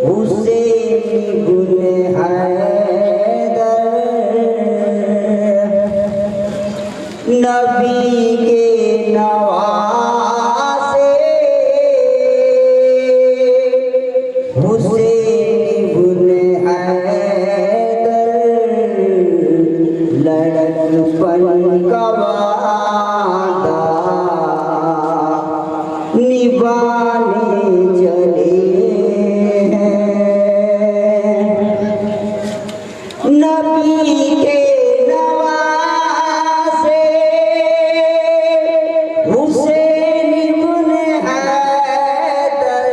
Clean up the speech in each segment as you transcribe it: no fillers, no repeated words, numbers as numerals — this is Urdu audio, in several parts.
حسین بن حیدر نبی کے نواسے حسین بن حیدر لڑکپن کا وعدہ نبھانے چلے نبی کے نواسے حسین بن حیدر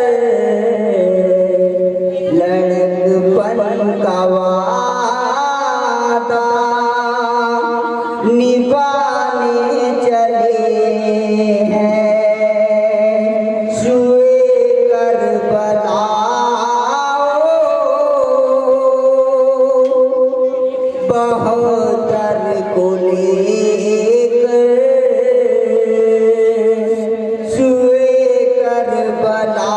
لڑکپن کا وعدہ نبھانے چلے ہیں سوئے کربلا بہتر کو لے کر سوئے کربلا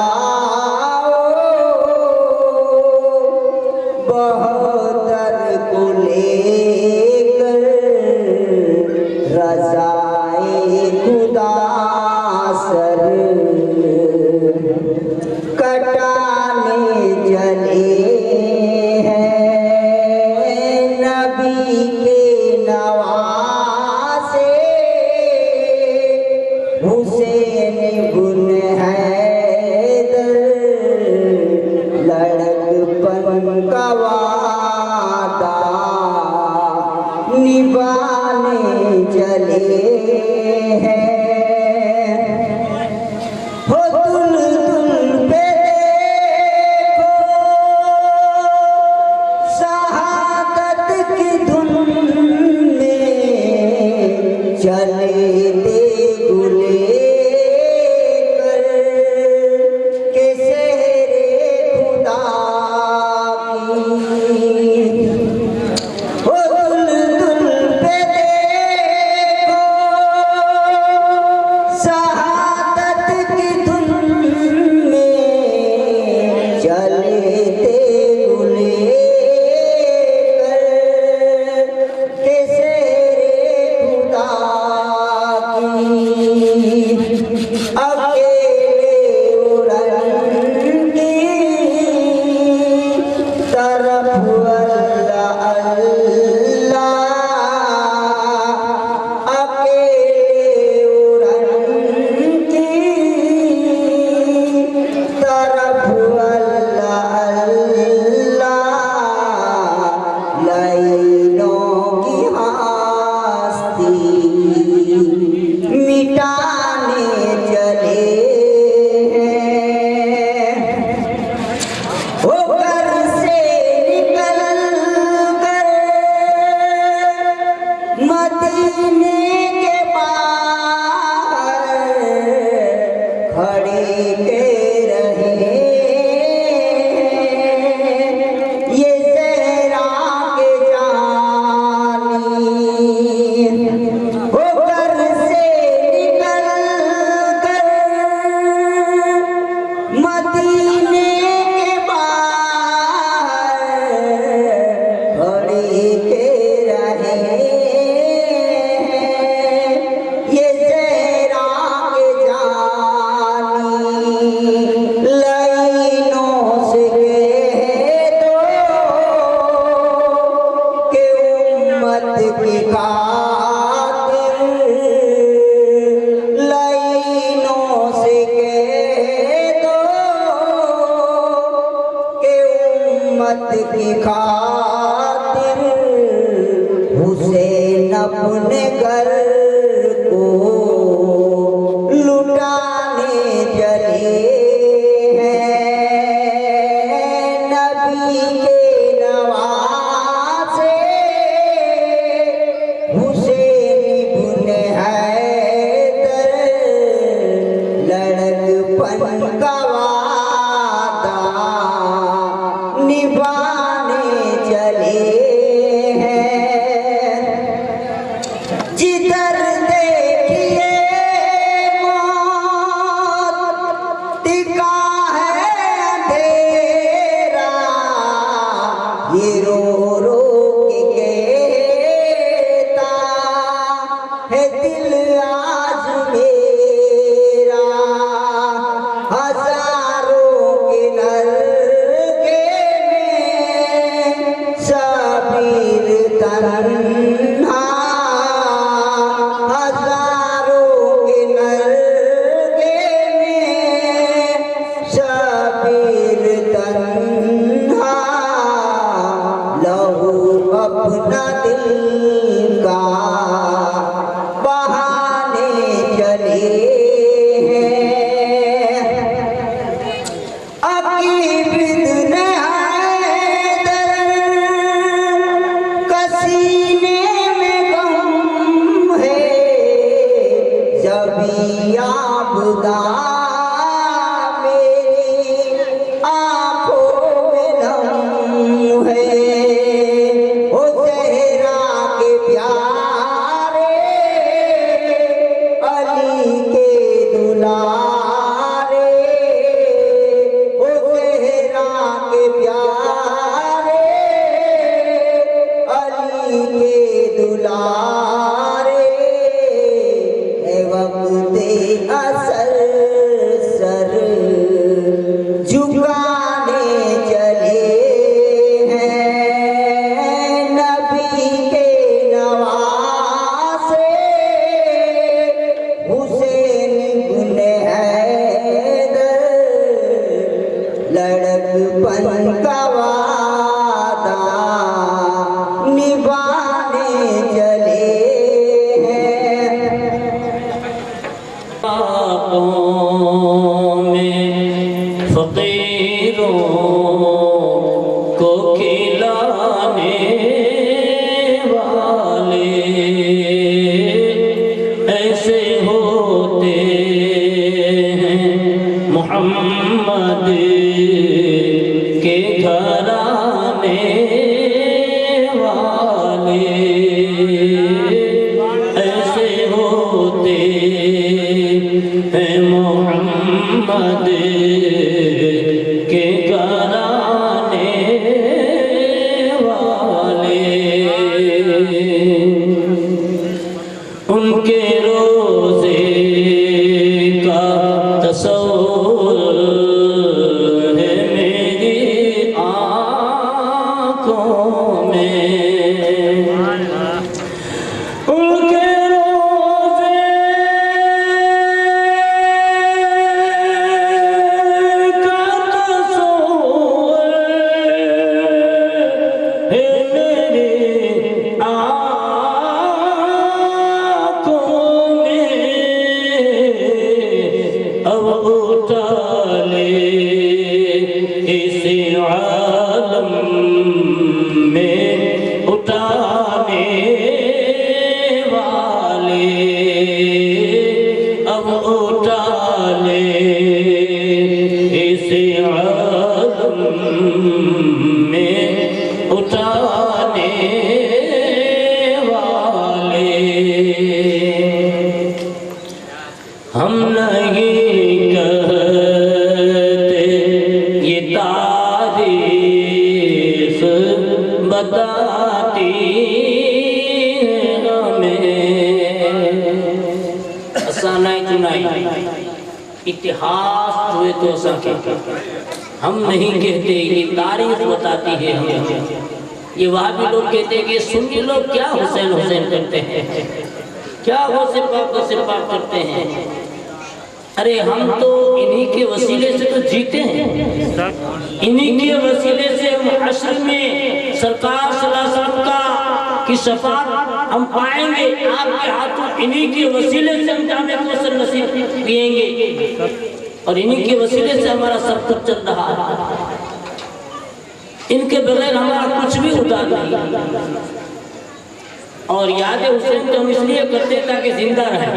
بہتر کو لے کر رضائے خدا سر کٹانے چلے حسین بن حیدر لڑکپن کا وعدہ نبھانے چلے ہیں ہو دل دل پہ دیکھو شہادت کی دھن میں چلے کی خاطر حسین اپنے گھر کو لٹانے چلے ہیں نبی کے نواسے حسین بن حیدر لڑکپن کا وعدہ نبھانے چلے ہیں جدھر دیکھیے موت ٹکا ہے اندھیرا بچپن کا وعدہ نبھانے چلے ہیں آنکھوں میں فقیروں کو کھلانے والے ایسے ہوتے ہیں محمد کے گھرانے والے ایسے ہوتے ہیں محمد کے گھرانے والے ان کے روزے کا تصور ہے میری آنکھوں میں ان کے روزے کا تصور ہے میری آنکھوں میں اب اٹھا لے اس عالم میں اٹھانے والے اب اٹھا لے اس عالم میں اٹھانے والے ہم نہیں کہتے یہ تاریخ بتاتی ہے ہمیں اسانائی چنائی اتحاس ہوئے تو سکے ہم نہیں کہتے یہ تاریخ بتاتی ہے ہمیں یہ وہابی لوگ کہتے ہیں کہ سنی لوگ کیا حسین حسین کرتے ہیں کیا وہ سپاہ کرتے ہیں ارے ہم تو انہی کے وسیلے سے تو جیتے ہیں انہی کے وسیلے سے ہم حشر میں سرکار صلی اللہ علیہ وسلم کی شفاعت ہم پائیں گے آپ کے ہاتھوں انہی کے وسیلے سے ہم جامع کوثر نصیب پئیں گے اور انہی کے وسیلے سے ہمارا سب کچھ چل رہا ہے ان کے بغیر ہمارا کچھ بھی ادھار نہیں اور یاد حسین تو ہم اس لیے کرتے تاکہ زندہ رہے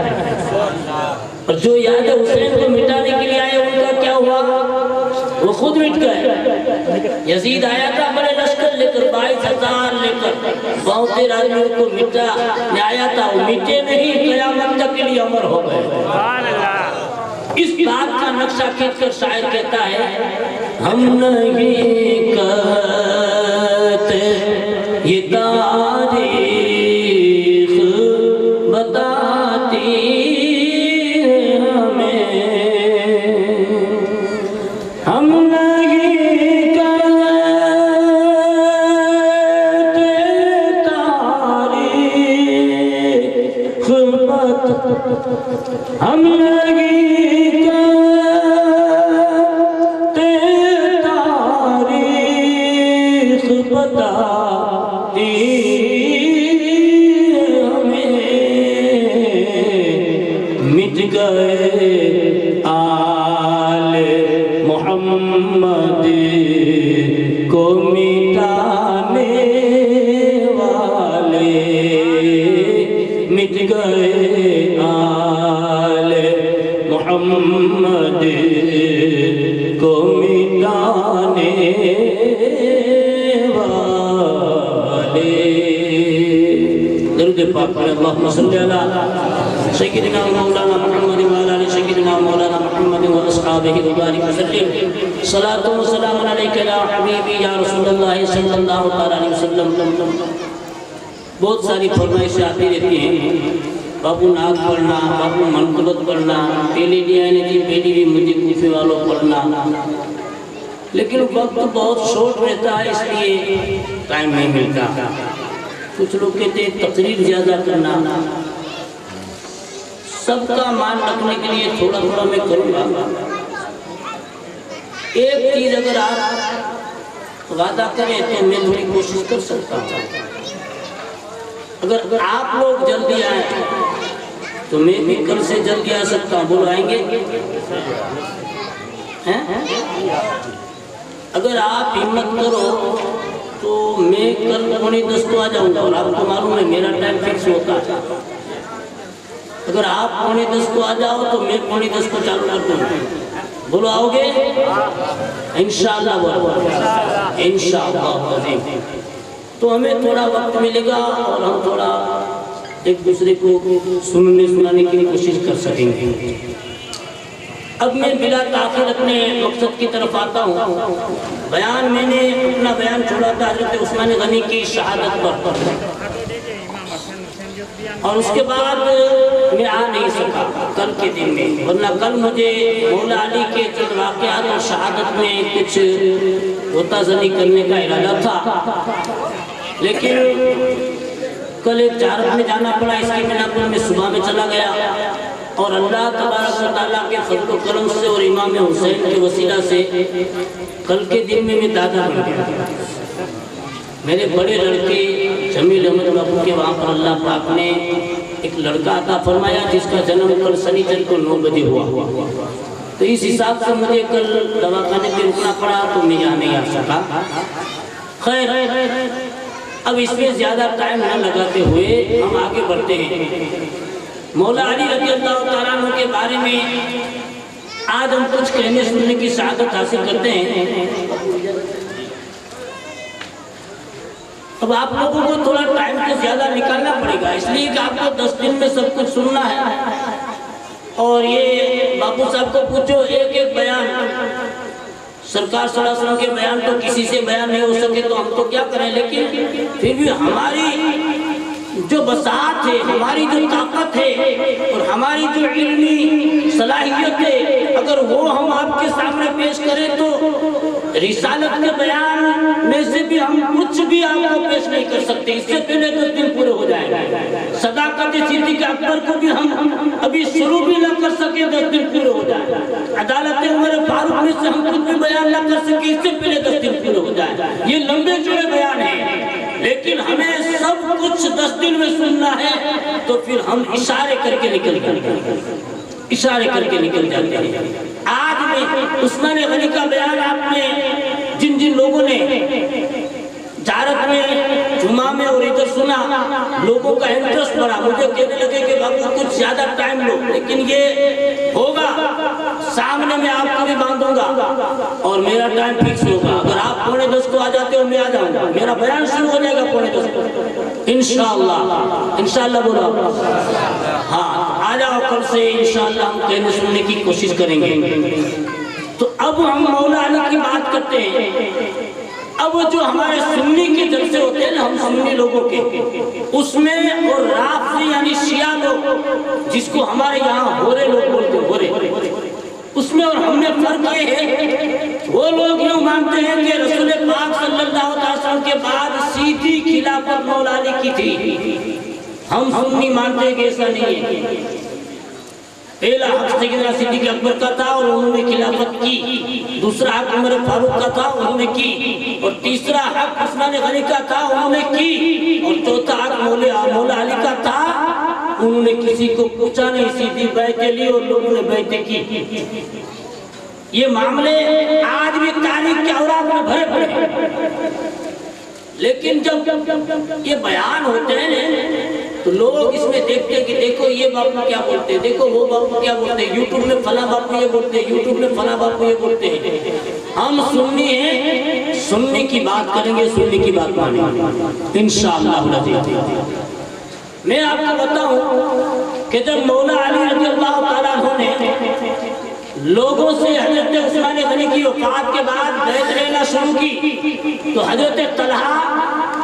اور جو یاد حسین کو مٹانے کے لیے آئے ان کا کیا ہوا وہ خود مٹ گئے یزید آیا تھا بڑے لشکر لے کر 22,000 لے کر بہت دیر آدمیوں کو مٹا آیا تھا وہ مٹے نہیں قیامت تک کے لیے امر ہو گئے اس بات کا نقشہ کھینچ کر شاعر کہتا ہے ہم نہیں کہتے یہ تاریخ بتاتی ہے ہمیں ہم نہیں کہتے تاریخ ہم نہیں کہتے تاریخ بتاتی مٹ گئے آل محمد کو مٹانے والے مٹ گئے آل محمد کو مٹانے والے درود پاک پڑھیں اللہم صلی اللہ سیدنا مولانا محمد وعلى آل سيدنا مولانا محمد واصحابہ وبارک وسلم صلاۃ و سلام علیک یا حبیبی یا رسول اللہ صلی اللہ علیہ وسلم بہت ساری فرمائشیں آتی رہتی ہیں بابو ناگ پڑھنا بابو منقبت پڑھنا پہلی نہیں آنے تھی پہلی بھی مجھے کوفے والوں پڑھنا لیکن وقت بہت شورٹ رہتا ہے اس لیے ٹائم نہیں ملتا کچھ لوگ کہتے ہیں تقریر زیادہ کرنا سب کا مان رکھنے کے لیے تھوڑا تھوڑا میں کروں گا ایک چیز اگر آپ وعدہ کریں تو میں تھوڑی کوشش کر سکتا ہوں. اگر آپ لوگ جلدی آئیں تو میں بھی کل سے جلدی آ سکتا ہوں. بولو آئیں گے؟ اگر آپ ہمت کرو تو میں کل 9:45 کو آ جاؤں گا. اور آپ کو معلوم ہے میرا ٹائم فکس ہوتا ہے. اگر آپ 9:45 کو آ جاؤ تو میں 9:45 کو چالو کر دوں گا. بولو آؤ گے؟ انشاءاللہ بولو انشاءاللہ. تو ہمیں تھوڑا وقت ملے گا اور ہم تھوڑا ایک دوسرے کو سنانے کی کوشش کر سکیں گے. اب میں بلا تاخیر اپنے مقصد کی طرف آتا ہوں. بیان میں نے اپنا بیان چھوڑا تھا حضرت عثمان غنی کی شہادت پر، اور اس کے بعد میں آ نہیں سکا کل کے دن میں، ورنہ کل مجھے مولا علی کے چند واقعات اور شہادت میں کچھ غوطہ زنی کرنے کا ارادہ تھا، لیکن کل ایک جارت میں جانا پڑا. اس کی بنا پر میں صبح میں چلا گیا اور اللہ تبارک و تعالیٰ کے فضل و کرم سے اور امام حسین کے وسیلہ سے کل کے دن میں دادا بن گیا. میرے بڑے لڑکے جمیل احمد بابو کے وہاں پر اللہ پاک نے ایک لڑکا عطا فرمایا جس کا جنم کل سنیچر کو 9 بجے ہوا. تو اس حساب سے مجھے کل دواخانے پہ رکنا پڑا تو میں یہاں نہیں آ سکا. خیر اب اس میں زیادہ ٹائم نہ لگاتے ہوئے ہم آگے بڑھتے ہیں. مولا علی رضی اللہ تعالیٰ عنہ کے بارے میں آج ہم کچھ کہنے سننے کی سعادت حاصل کرتے ہیں. اب آپ لوگوں کو تھوڑا ٹائم کو زیادہ نکالنا پڑے گا، اس لیے کہ آپ کو 10 دن میں سب کچھ سننا ہے. اور یہ باپو صاحب کو پوچھو ایک ایک بیان، سرکار صلی اللہ علیہ وسلم کے بیان تو کسی سے بیان نہیں ہو سکے تو ہم تو کیا کریں. لیکن پھر بھی ہماری جو بساط ہے، ہماری جو طاقت ہے اور ہماری جو علمی صلاحیت ہے، اگر وہ ہم آپ کے سامنے پیش کریں تو رسالت کے بیان میں سے بھی ہم کچھ بھی آپ کو پیش نہیں کر سکتے. اس سے پہلے 10 دن پورے ہو جائیں گے. صداقت صدیق اکبر کو بھی ہم ابھی شروع بھی نہ کر سکے 10 دن پورے ہو جائیں. عدالت عمر فاروق میں سے ہم کچھ بھی بیان نہ کر سکے اس سے پہلے 10 دن پورے ہو جائیں. یہ لمبے چوڑے بیان ہیں، لیکن ہمیں سب کچھ 10 دن میں سننا ہے تو پھر ہم اشارے کر کے نکل جاتے ہیں. آج میں عثمان غنی کا بیان آپ نے جن لوگوں نے جارت میں جمعہ میں اور ادھر سنا، لوگوں کا انٹرسٹ بڑھا. مجھے کہنے لگے کہ بابو کچھ زیادہ ٹائم لو، لیکن یہ ہوگا سامنے میں آپ کو بھی باندھوں گا اور میرا ٹائم فکس ہوگا. اگر آپ 9:45 کو آ جاتے ہو میں آ جاؤں گا. میرا بیان شروع ہو جائے گا 9:45 کو انشاءاللہ بولو ہاں آ جاؤ. کل سے انشاءاللہ ہم کہنے سننے کی کوشش کریں گے. تو اب ہم مولا علی کی بات کرتے ہیں. اب جو ہمارے سنی کے جلسے ہوتے ہیں نا، ہم سنی لوگوں کے، اس میں اور رافضی یعنی شیعہ لوگ جس کو ہمارے یہاں ہورے لوگ بولتے ہیں، ہورے، اس میں اور ہم میں فرق یہ ہے وہ لوگ یوں مانتے ہیں کہ رسول پاک صلی اللہ علیہ وسلم کے بعد سیدھی خلافت مولا علی کی تھی. ہم سنی مانتے ہیں کہ ایسا نہیں ہے. پہلا حق سیدنا صدیق اکبر کا تھا اور انہوں نے خلافت کی. دوسرا حق عمر فاروق کا تھا، انہوں نے کی. اور تیسرا حق عثمان غنی کا تھا، انہوں نے کی. اور چوتھا حق مولا علی کا تھا، انہوں نے کسی کو پوچھا نہیں، سیدھی بیعتیں لی اور لوگوں نے بیعتیں کی. یہ معاملے آج بھی تاریخ کے اوراق میں بھرے پڑے ہیں. لیکن جب یہ بیان ہوتے ہیں تو لوگ اس میں دیکھتے ہیں کہ دیکھو یہ باپو کیا بولتے ہیں، دیکھو وہ باپو کیا بولتے ہیں، یوٹیوب میں فلاں باپو یہ بولتے ہیں، یوٹیوب میں فلاں باپو یہ بولتے ہیں. ہم سنی ہیں، سننے کی بات کریں گے، سننے کی بات مانیں گے انشاءاللہ. میں آپ کو بتاؤں کہ جب مولا علی رضی اللہ تعالیٰ عنہ نے لوگوں سے حضرت عثمان غنی کی وفات کے بعد بیعت لینا شروع کی تو حضرت طلحہ،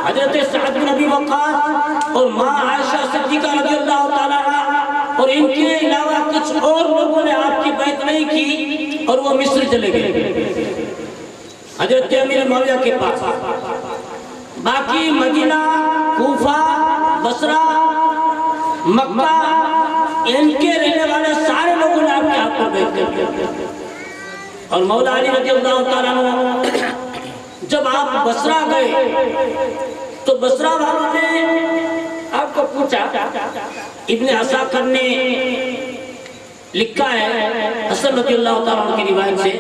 حضرت سعد بن ابی وقاص اور ماں عائشہ صدیقہ رضی اللہ تعالیٰ عنہ اور ان کے علاوہ کچھ اور لوگوں نے آپ کی بیعت نہیں کی اور وہ مصر چلے گئے حضرت امیر معاویہ کے پاس. باقی مدینہ، کوفہ، بصرہ، مکہ، ان کے رہنے والے سارے لوگوں نے آپ کے ہاتھ پر بیعت کر دیا. اور مولا علی رضی اللہ تعالیٰ عنہ جب آپ بصرہ گئے تو بصرہ والوں نے آپ کو پوچھا، ابن عساکر نے لکھا ہے حسن رضی اللہ تعالیٰ عنہ کی روایت سے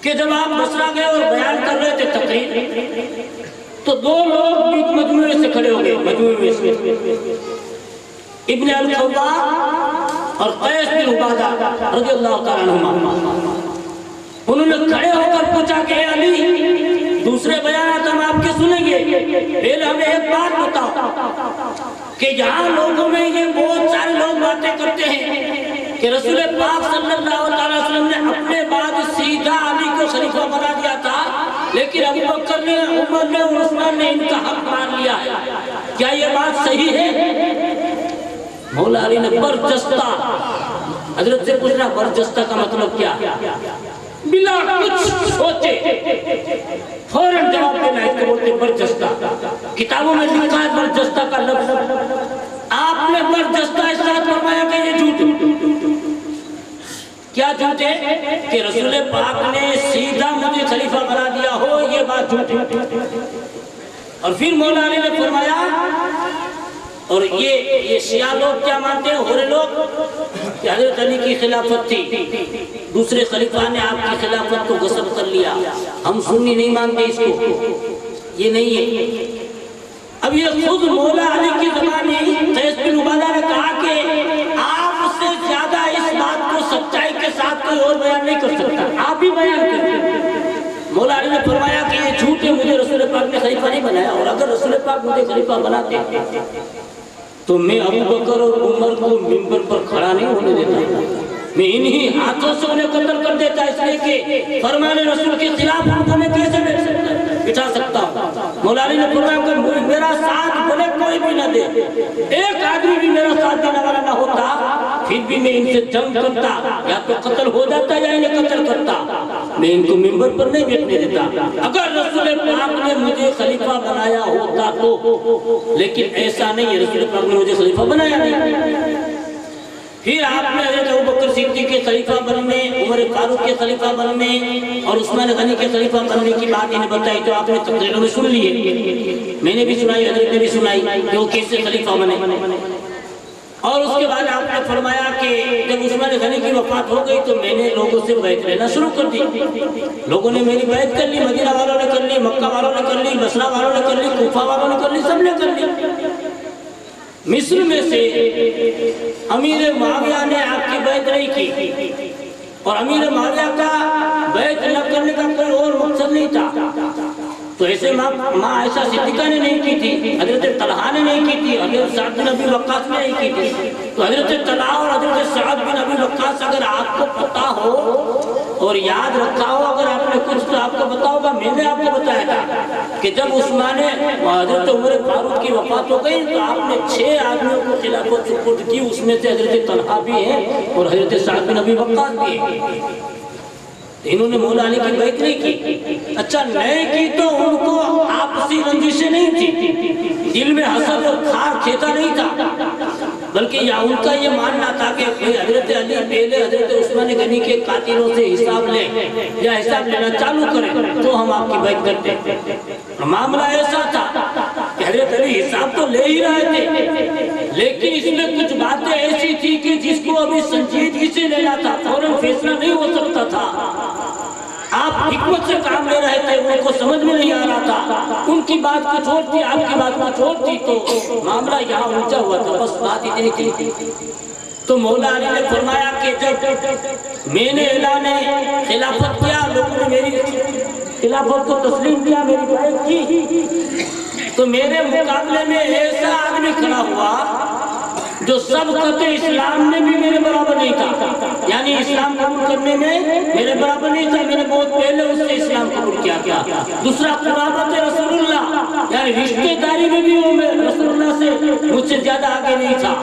کہ جب آپ بصرہ گئے اور بیان کر رہے تھے تقریر، تو دو لوگ بیچ مجموعے سے کھڑے ہو گئے، مجموعے سے ابن الخوا اور قیس بن عبادہ رضی اللہ تعالیٰ عنہ، انہوں نے کھڑے ہو کر پوچھا کہ اے علی، دوسرے بیانات ہم آپ کے سنیں گے، پہلے ہمیں ایک بات بتاؤ کہ یہاں لوگوں میں یہ بہت سارے لوگ باتیں کرتے ہیں کہ رسول پاک صلی اللہ علیہ وسلم نے اپنے بعد سیدھا علی کو خلیفہ بنا دیا تھا، لیکن ابو بکر نے، عمر نے اور عثمان نے ان کا حق مان لیا ہے، کیا یہ بات صحیح ہے؟ مولا علی نے برجستہ، حضرت سے پوچھنا برجستہ کا مطلب کیا؟ بلا کچھ سوچے فوراً جواب دینا، اس کو بولتے برجستہ۔ کتابوں میں لکھا ہے برجستہ کا لفظ، آپ نے برجستہ اس ساتھ فرمایا کہ یہ جھوٹ۔ کیا جھوٹ ہے؟ کہ رسول پاک نے سیدھا مجھے خلیفہ بنا دیا ہو، یہ بات جھوٹ ہے۔ اور پھر مولا علی نے فرمایا، اور یہ شیعہ لوگ کیا مانتے ہیں، ہورے لوگ، کہ حضرت علی کی خلافت تھی، دوسرے خلیفہ نے آپ کی خلافت کو غصب کر لیا، ہم سنی نہیں مانتے اس کو، یہ نہیں ہے۔ اب یہ خود مولا علی کی زبانی قیس بن عبادہ نے کہا کہ آپ سے زیادہ اس بات کو سچائی کے ساتھ کوئی اور بیان نہیں کر سکتا، آپ ہی بیان کریں۔ مولا علی نے فرمایا کہ یہ جھوٹ ہے، مجھے رسول پاک نے خلیفہ نہیں بنایا، اور اگر رسول پاک مجھے خلیفہ بناتے تو میں ابو بکر اور عمر کو منبر پر کھڑا نہیں ہونے دیتا، میں انہی ہاتھوں سے انہیں قتل کر دیتا، اس لیے کہ فرمان رسول کے خلاف ان کو میں کیسے بٹھا سکتا ہوں۔ مولا علی نے فرمایا کہ میرا ساتھ بھلے کوئی بھی نہ دے، ایک آدمی بھی میرا ساتھ دینے والا نہ ہوتا، پھر بھی میں ان سے جنگ کرتا، یا تو قتل ہو جاتا یا انہیں قتل کرتا، میں ان کو منبر پر نہیں بیٹھنے دیتا۔ اگر رسول پاک نے مجھے خلیفہ بنایا ہوتا تو، لیکن ایسا نہیں ہے، رسول پاک نے مجھے خلیفہ بنایا نہیں۔ پھر آپ نے حضرت ابوبکر صدیق کے خلیفہ بننے، عمر فاروق کے خلیفہ بننے اور عثمان غنی کے خلیفہ بننے کی بات انہیں بتائی، جو آپ نے تقریروں میں سن لی ہے، میں نے بھی سنائی، حضرت نے بھی سنائی کہ وہ کیسے خلیفہ بنے۔ اور اس کے بعد آپ نے فرمایا کہ جب عثمان غنی کی وفات ہو گئی تو میں نے لوگوں سے بیعت لینا شروع کر دی، لوگوں نے میری بیعت کر لی، مدینہ والوں نے کر لی، مکہ والوں نے کر لی، بصرہ والوں نے کر لی، کوفہ والوں نے کر لی، سب نے کر لی۔ مصر میں سے امیر معاویہ نے آپ کی بیعت نہیں کی، اور امیر معاویہ کا بیعت نہ کرنے کا کوئی اور مقصد نہیں تھا، تو ایسے ماں عائشہ صدیقہ نے نہیں کی تھی، حضرت طلحہ نے نہیں کی تھی، حضرت سعد بن ابی وقاص نے نہیں کی تھی۔ تو حضرت طلحہ اور حضرت سعد بن ابی وقاص اگر آپ کو پتہ ہو اور یاد رکھا ہو، اگر آپ نے کچھ تو آپ کو بتا ہوگا، میں نے آپ کو بتایا تھا کہ جب عثمان حضرت عمر فاروق کی وفات ہو گئی تو آپ نے 6 آدمیوں کو خلافت سپرد کی، اس میں سے حضرت طلحہ بھی ہے اور حضرت سعد بن ابی وقاص بھی ہے۔ انہوں نے مولا علی کی بیعت نہیں کی، اچھا نہیں کی تو ان کو آپسی رنجشیں نہیں تھی، دل میں حسد اور کھار کھیتا نہیں تھا، بلکہ یا ان کا یہ ماننا تھا کہ حضرت علی پہلے حضرت عثمان غنی کے قاتلوں سے حساب لیں یا حساب لینا چالو کریں تو ہم آپ کی بیعت کرتے ہیں۔ معاملہ ایسا تھا کہ حضرت علی حساب تو لے ہی رہے تھے، لیکن اس میں کچھ باتیں ایسی تھی کہ جس کو ابھی سنجیدگی سے لینا تھا، فوراً فیصلہ نہیں ہو سکتا تھا۔ آپ حکمت سے کام لے رہے تھے، ان کو سمجھ میں نہیں آ رہا تھا، ان کی بات کو چھوڑتی، آپ کی بات کو چھوڑتی، تو معاملہ یہاں الجھا ہوا تھا، بس بات اتنی تھی۔ تو مولا علی نے فرمایا کہ جب میں نے اعلان خلافت کیا، لوگوں نے میری خلافت کو تسلیم کیا، میری بیعت کی، تو میرے مقابلے میں ایسا آدمی کھڑا ہوا جو سبقت اسلام میں بھی میرے برابر نہیں تھا، یعنی اسلام قبول کرنے میں میرے برابر نہیں تھا، میں نے بہت پہلے اس سے اسلام قبول کیا۔ دوسرا قرابت رسول اللہ، یعنی رشتہ داری میں بھی وہ رسول اللہ سے مجھ سے زیادہ آگے نہیں تھا،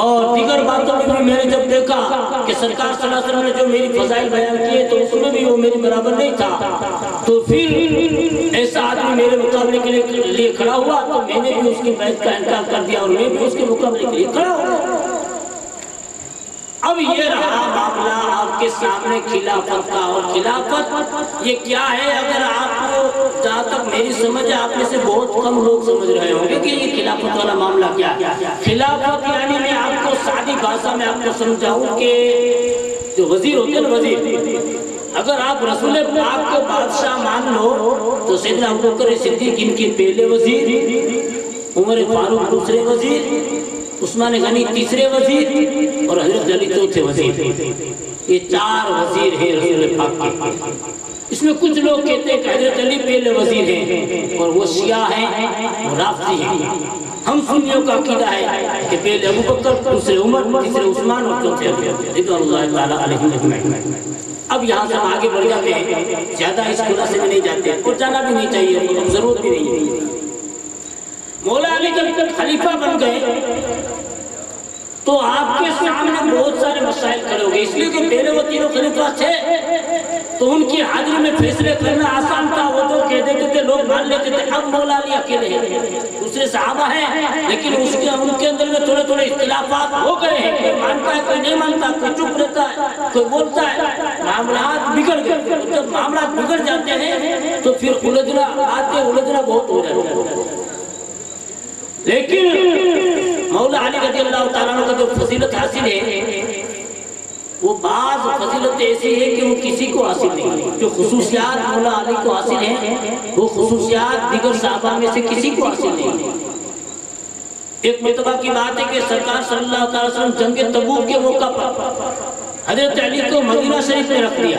اور دیگر باتوں میں بھی میں نے جب دیکھا کہ سرکار صلی اللہ علیہ وسلم نے جو میری فضائل بیان کیے تو اس میں بھی وہ میرے برابر نہیں تھا، تو پھر ایسا آدمی میرے مقابلے کے لیے کھڑا ہوا تو میں نے بھی اس کی بیعت کا انکار کر دیا اور میں بھی اس کے مقابلے کے لیے کھڑا ہوا۔ اب یہ رہا معاملہ آپ کے سامنے خلافت کا، اور خلافت یہ کیا ہے؟ اگر آپ کو جہاں تک میری سمجھ ہے آپ میں سے بہت کم لوگ سمجھ رہے ہوں گے کہ یہ خلافت والا معاملہ کیا ہے۔ خلافت یعنی میں آپ کو سادی بھاشا میں آپ کو سمجھاؤں کہ جو وزیر ہوتے ہیں نا، وزیر، اگر آپ رسول پاک کو بادشاہ مان لو تو سیدنا ابوبکر صدیق ان کے پہلے وزیر، عمر فاروق دوسرے وزیر، عثمان غنی تیسرے وزیر، اور حضرت علی چوتھے وزیر۔ یہ 4 وزیر ہیں رسول پاک کے۔ اس میں کچھ لوگ کہتے ہیں کہ حضرت علی پہلے وزیر ہیں اور وہ شیعہ ہیں، وہ رافضی ہیں۔ ہم سنیوں کا عقیدہ ہے کہ پہلے ابوبکر، دوسرے عمر، تیسرے عثمان اور چوتھے رضوان اللہ تعالیٰ علیہ اجمعین۔ اب یہاں سے ہم آگے بڑھ جاتے ہیں، زیادہ اس خلاصے میں نہیں جاتے اور جانا بھی نہیں چاہیے، ضرورت بھی نہیں ہے۔ مولا علی جب خلیفہ بن گئے تو آپ کے سامنے بہت سارے مسائل کھڑے ہو گئے، اس لیے کہ پہلے وہ تینوں خلیفہ تھے تو ان کی حاضری میں فیصلے کرنا آسان تھا، وہ جو کہہ دیتے تھے لوگ مان لیتے تھے۔ اب مولا علی اکیلے ہیں، دوسرے صحابہ ہیں لیکن ان کے اندر میں تھوڑے تھوڑے اختلافات ہو گئے ہیں، کوئی مانتا ہے کوئی نہیں مانتا، کوئی چپ رہتا ہے کوئی بولتا ہے، معاملات بگڑ گئے۔ جب معاملات بگڑ جاتے ہیں تو پھر الجھنا بہت ہو جاتا ہے۔ لیکن مولا علی رضی اللہ تعالیٰ عنہ کا جو فضیلت حاصل ہے وہ بعض فضیلت ایسی ہے کہ وہ کسی کو حاصل نہیں، جو خصوصیات مولا علی کو حاصل ہیں وہ خصوصیات دیگر صحابہ میں سے کسی کو حاصل نہیں۔ ایک مرتبہ کی بات ہے کہ سرکار صلی اللہ علیہ وسلم جنگ تبوک کے موقع پر حضرت علی کو مدینہ شریف میں رکھ دیا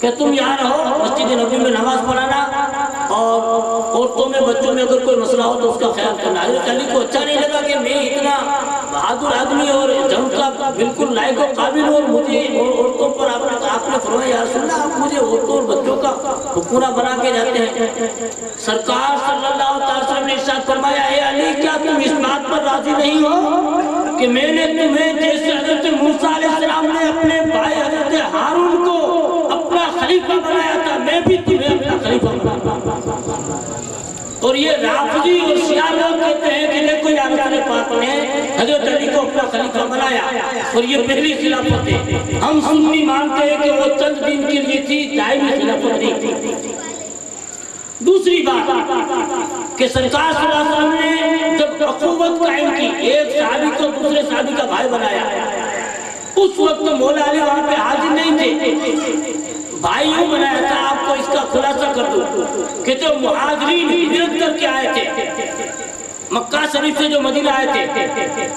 کہ تم یہاں رہو، مسجد نبوی میں نماز پڑھانا اور عورتوں میں بچوں میں اگر کوئی مسئلہ ہو تو اس کا خیال کرنا۔ حضرت علی کو اچھا نہیں لگا کہ میں اتنا بہادر آدمی اور جنگ کا بالکل لائق و قابل ہوں، مجھے عورتوں پر آپ نے فرمایا یا رسول اللہ آپ مجھے عورتوں اور بچوں کا حکمراں بنا کے جاتے ہیں۔ سرکار صلی اللہ علیہ وسلم نے ارشاد فرمایا اے علی کیا تم اس بات پر راضی نہیں ہو کہ میں نے تمہیں جیسے حضرت موسیٰ علیہ السلام نے اپنے بھائی حضرت ہارون کو اپنا خلیفہ بنایا تھا، میں بھی تمہیں اپنا خلیفہ بنایا۔ اور یہ رافضی اور شیعہ لوگ کہتے ہیں کہ دیکھو یا رسول پاک نے حضرت علی کو اپنا خلیفہ بنایا اور یہ پہلی خلافت ہے۔ ہم سنی مانتے ہیں کہ وہ چند دن کے لیے تھی، دائمی خلافت نہیں تھی۔ دوسری بات کہ سرکار صلی اللہ علیہ وسلم نے جب اخوت قائم کی، ایک صحابی کو دوسرے صحابی کا بھائی بنایا، اس وقت مولا علی وہاں پہ حاضر نہیں تھے، بھائی یوں بنایا تھا۔ آپ کو اس کا خلاصہ کر دوں کہ جو مہاجرین ہجرت کر کے آئے تھے مکہ شریف سے جو مدینہ آئے تھے،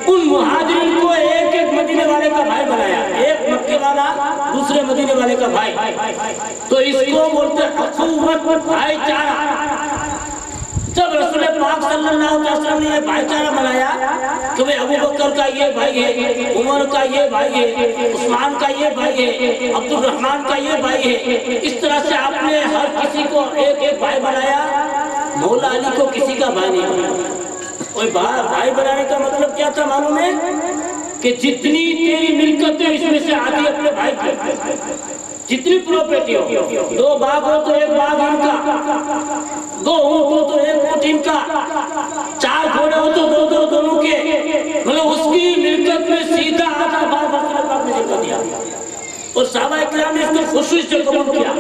ان مہاجرین کو ایک ایک مدینے والے کا بھائی بنایا، ایک مکے والا دوسرے مدینے والے کا بھائی، تو اس کو بولتے اخوت بھائی چارہ۔ جب رسول پاک صلی اللہ علیہ وسلم نے یہ بھائی چارہ بنایا کہ بھئی ابو بکر کا یہ بھائی ہے، عمر کا یہ بھائی ہے، عثمان کا یہ بھائی ہے، عبد الرحمن کا یہ بھائی ہے، اس طرح سے آپ نے ہر کسی کو ایک ایک بھائی بنایا، مولا علی کو کسی کا بھائی نہیں بنایا۔ اور بھائی بنانے کا مطلب کیا تھا معلوم ہے کہ جتنی تیری ملکت ہے اس میں سے آدھی اپنے بھائی کی، جتنی پراپرٹی ہو، 2 باغ ہو تو 1 باغ ان کا، 2 اونٹ ہو تو 1 اونٹ ان کا، 4 گھوڑے ہو تو 2 دونوں کے، مطلب اس کی ملکت میں سیدھا آدھا باغ رسول پاک نے جگہ دیا اور صحابہ اکرام نے اس کو خوشی سے قبول کیا۔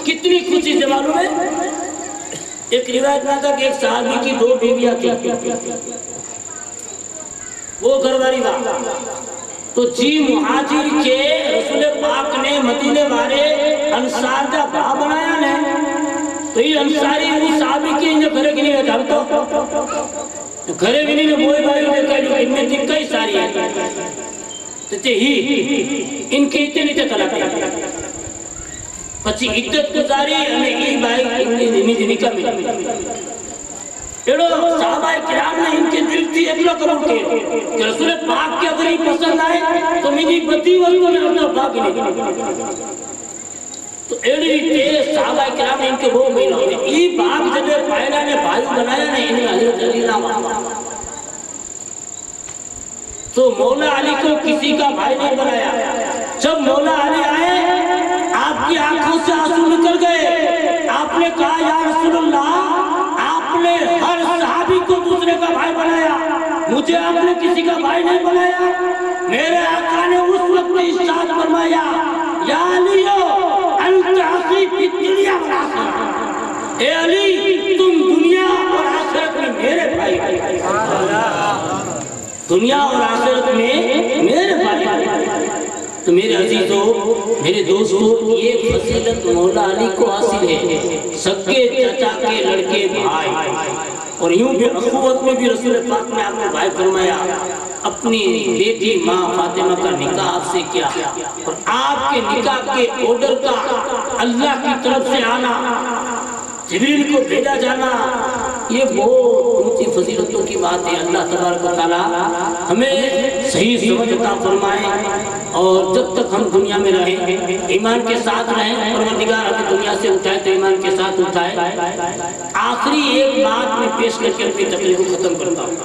کتنی خوشی سے معلوم ہے؟ ایک روایت میں تھا کہ ایک صحابی کی 2 بیویاں تھی، وہ گھر والی بات تو مہاجر کے رسول پاک نے مدینے والے انصار کا بھا بنایا نے، تو یہ انصاری وہ صحابی کی انجھے گھرے گنی ہے تو گھرے گنی نے موئی بھائی نے کہا جو ان میں تھی کئی ساری ہے تو ہی ان کی اتنی تے طلب ہے پچھی عدت گزاری ہمیں ای بھائی انہی نکا ملی ایڑو صحابہ کرام نے ان کے دل تھی اگلا قبول کے کہ رسول پاک کے اگر ہی پسند آئے تو میری بدی والوں نے اپنا باغ نہیں تو ایڑی تیز صحابہ کرام نے ان کے وہ مہینہ ہوئے ای باغ جب پائلہ نے بھائی بنایا نے انہیں حضرت علی نام تو مولا علی کو کسی کا بھائی نہیں بنایا۔ جب مولا علی آئے آپ کی آنکھوں سے آنسو نکل گئے، آپ نے کہا یا رسول اللہ آپ نے ہر صحابی کو دوسرے کا بھائی بنایا، مجھے آپ نے کسی کا بھائی نہیں بنایا. میرے آقا نے اس وقت ارشاد فرمایا یا علیو انت اخی فی الدنیا والآخرہ. اے علی تم دنیا اور آخرت میں میرے بھائی دنیا اور آخرت میں میرے بھائی. تو میرے عزیزوں میرے دوستوں یہ فضیلت مولا علی کو حاصل ہے. سگے چچا کے لڑکے بھائی اور یوں بھی اخوت میں بھی رسول پاک نے آپ کو بھائی فرمایا. اپنی بیٹی ماں فاطمہ کا نکاح آپ سے کیا اور آپ کے نکاح کے آرڈر کا اللہ کی طرف سے آنا جبریل کو بھیجا جانا یہ بہت اونچی فضیلتوں کی بات ہے. اللہ تبارک و تعالی ہمیں صحیح سمجھ عطا فرمائے اور جب تک ہم دنیا میں رہیں ایمان کے ساتھ رہیں. پروردگار ہمیں دنیا سے اٹھائے تو ایمان کے ساتھ اٹھائے. آخری ایک بات میں پیش کر کے اپنی تقریر کو ختم کرتا ہوں.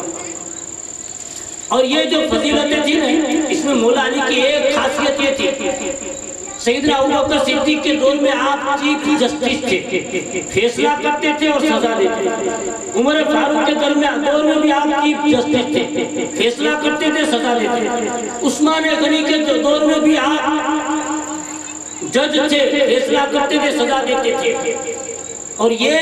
اور یہ جو فضیلتیں تھی نا اس میں مولا علی کی ایک خاصیت یہ تھی. سیدنا ابوبکر صدیق کے دور میں آپ چیف جسٹس تھے, فیصلہ کرتے تھے اور سزا دیتے تھے. عمر فاروق کے دور میں بھی آپ چیف جسٹس تھے, فیصلہ کرتے تھے سزا دیتے تھے. عثمان غنی کے دور میں بھی آپ جج تھے, فیصلہ کرتے تھے سزا دیتے تھے. اور یہ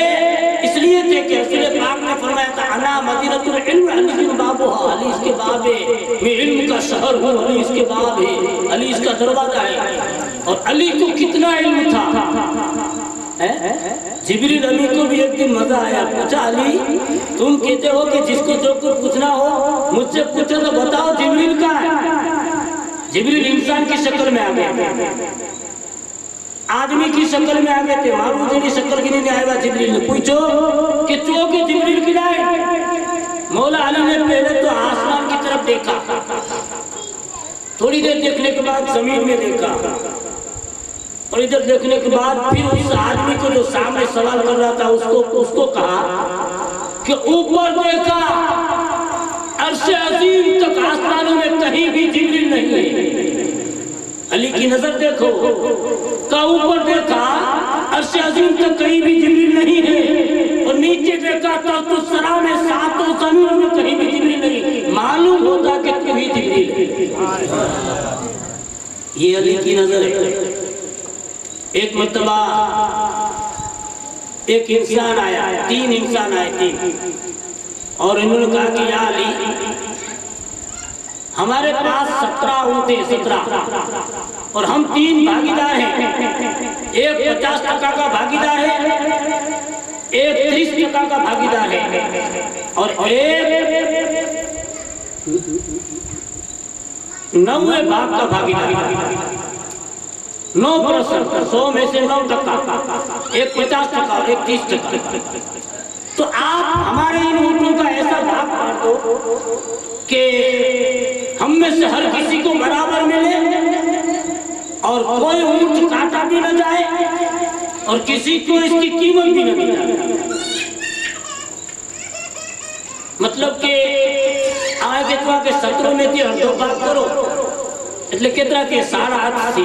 اس لیے تھے کہ رسول پاک نے فرمایا تھا انا مدینۃ العلم علی بابها, علی اس کے باب ہے, میں علم کا شہر ہوں, علی اس کے باب ہے, علی اس کا دروازہ ہے. اور علی کو کتنا علم تھا. جبریل علی کو بھی ایک دن مزہ آیا, پوچھا علی تم کہتے ہو کہ جس کو جو کچھ پوچھنا ہو مجھ سے پوچھو تو بتاؤ جبریل کا ہے. جبریل انسان کی شکل میں آ گئے, آدمی کی شکل میں آگے تھے. معروف جنی شکل کی نہیں آئے گا. جبریل نے پوچھو کہ چوکے جبریل کی لائے. مولا علی نے پہلے تو آسمان کی طرف دیکھا, تھوڑی دیر دیکھنے کے بعد زمین میں دیکھا, اور ادھر دیکھنے کے بعد پھر اس آدمی کو جو سامنے سوال کر رہا تھا اس کو کہا کہ اوپر دیکھا عرش عظیم تک آسمانوں میں کہیں بھی جبریل نہیں ہے. علی کی نظر دیکھو, کا اوپر دیکھا عرش عظیم تک کہیں بھی جبریل نہیں ہے, اور نیچے دیکھا تو سرا میں ساتوں زمینوں میں کہیں بھی جبریل نہیں. معلوم ہوتا کہ کہیں جبریل ہے. یہ علی کی نظر ہے. ایک مرتبہ ایک انسان آیا, 3 انسان آئے, اور انہوں نے کہا کہ یا علی ہمارے پاس 17 اونٹیں 17 اور ہم 3 بھاگیدار ہیں. ایک 50% کا بھاگیدار ہے, ایک 30% کا بھاگیدار ہے, اور ایک 90 بھاگ کا بھاگیدار ہے. 9%, 100 میں سے 9%, ایک 50% اور ایک 30%. تو آپ ہمارے ان اونٹوں کا ایسا بھاگ کر دو کہ ہم میں سے ہر کسی کو برابر ملے اور کوئی اونٹ کاٹا بھی نہ جائے اور کسی کو اس کی قیمت بھی نہ دی جائے. مطلب کہ آئے کتنا کہ 17 میں تھی اور 2 بات کرو એટલે કેટલા કે 8.5 થી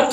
8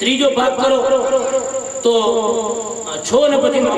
ત્રીજો ભાગ કરો તો 6 ને પછી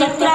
17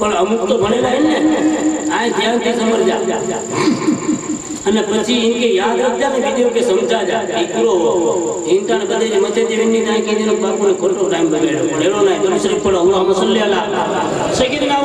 પણ અમુક તો ભણેલા હે ને આ ધ્યાન થી સમજ જા. અને પછી ઇનકે યાદ રાખજા ને વિડિયો કે સમજા જા એકરો ઇન્ટાને બધે જે મચે જે વિની ના કીધીનો બાપુને ખોટો ટાઈમ બગાડ્યો પડેલો ના દરૂદ શરીફ પઢો અલ્લાહુમ્મા સલ્લી અલા સય્યિદના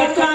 17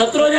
17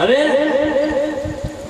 હવે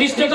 30%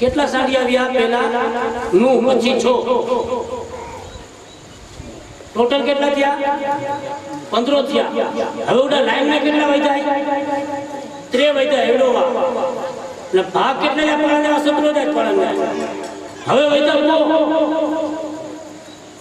કેટલા સાડી આવ્યા પહેલા નું પછી છો ટોટલ કેટલા થયા 15 થયા। હવે ઓડા લાઈન માં કેટલા વૈધા 3 વૈધા એડોવા ને ભાગ કેટલા આપણા 17 જ પડે। હવે વૈધા બો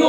9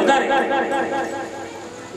વધારે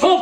6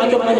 5